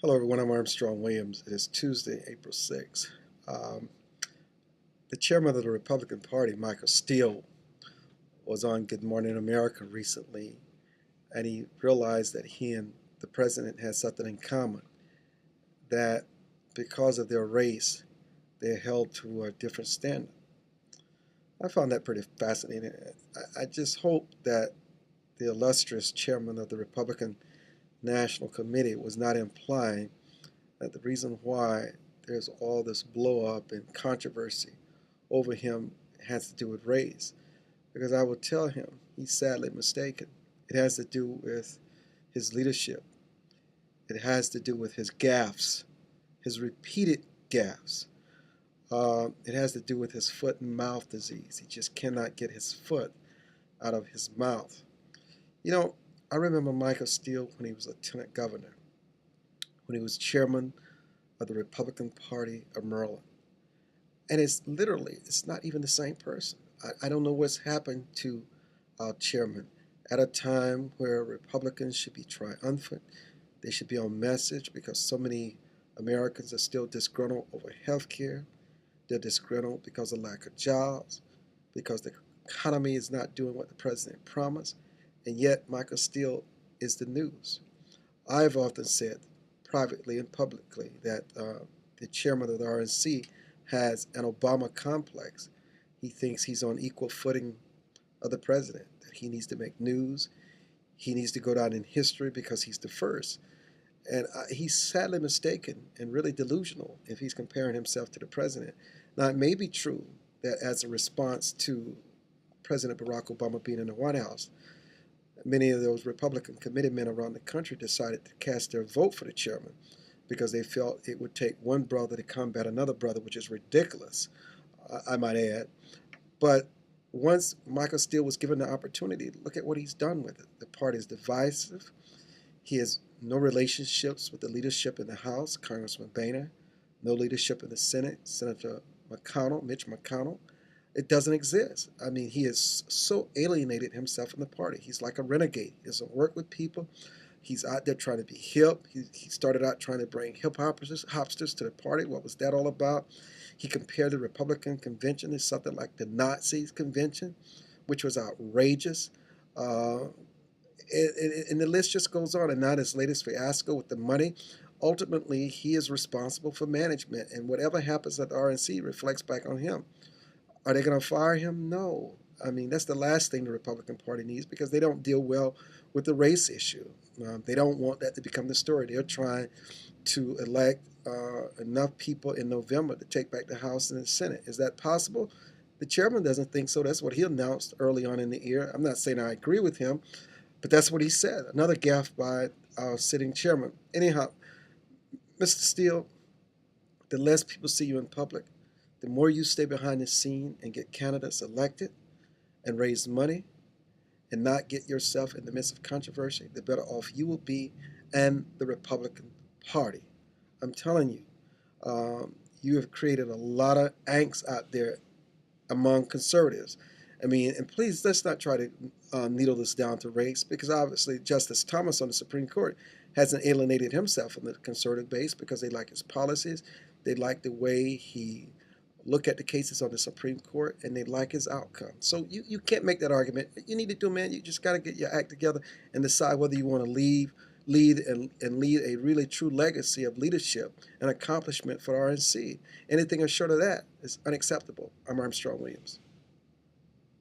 Hello, everyone. I'm Armstrong Williams. It is Tuesday, April 6th. Um, the chairman of the Republican Party, Michael Steele, was on Good Morning America recently, and he realized that he and the president had something in common, that because of their race, they're held to a different standard. I found that pretty fascinating. I just hope that the illustrious chairman of the Republican National Committee was not implying that the reason why there's all this blow up and controversy over him has to do with race. Because I will tell him he's sadly mistaken. It has to do with his leadership. It has to do with his gaffes, his repeated gaffes. It has to do with his foot and mouth disease. He just cannot get his foot out of his mouth. You know, I remember Michael Steele when he was lieutenant governor, when he was chairman of the Republican Party of Maryland. And it's not even the same person. I don't know what's happened to our chairman at a time where Republicans should be triumphant. They should be on message because so many Americans are still disgruntled over health care. They're disgruntled because of lack of jobs, because the economy is not doing what the president promised. And yet Michael Steele is the news. I've often said privately and publicly that the chairman of the RNC has an Obama complex. He thinks he's on equal footing of the president, that he needs to make news. He needs to go down in history because he's the first. And he's sadly mistaken and really delusional if he's comparing himself to the president. Now, it may be true that as a response to President Barack Obama being in the White House, many of those Republican committee men around the country decided to cast their vote for the chairman because they felt it would take one brother to combat another brother, which is ridiculous, I might add. But once Michael Steele was given the opportunity, look at what he's done with it. The party is divisive. He has no relationships with the leadership in the House, Congressman Boehner, no leadership in the Senate, Senator Mitch McConnell. It doesn't exist. I mean, he has so alienated himself from the party. He's like a renegade. He doesn't work with people. He's out there trying to be hip. He started out trying to bring hopsters to the party. What was that all about? He compared the Republican convention to something like the Nazis convention, which was outrageous. And the list just goes on. And now this latest fiasco with the money. Ultimately, he is responsible for management. And whatever happens at the RNC reflects back on him. Are they going to fire him? No. I mean, that's the last thing the Republican Party needs because they don't deal well with the race issue. They don't want that to become the story. They're trying to elect enough people in November to take back the House and the Senate. Is that possible? The chairman doesn't think so. That's what he announced early on in the year. I'm not saying I agree with him, but that's what he said. Another gaffe by our sitting chairman. Anyhow, Mr. Steele, the less people see you in public, the more you stay behind the scene and get candidates elected and raise money and not get yourself in the midst of controversy, the better off you will be and the Republican Party. I'm telling you, you have created a lot of angst out there among conservatives. I mean, and please, let's not try to needle this down to race because obviously Justice Thomas on the Supreme Court hasn't alienated himself from the conservative base because they like his policies. They like the way he look at the cases on the Supreme Court and they like his outcome. So you can't make that argument. You need to do, man, you just got to get your act together and decide whether you want to lead lead a really true legacy of leadership and accomplishment for RNC. Anything short of that is unacceptable. I'm Armstrong Williams.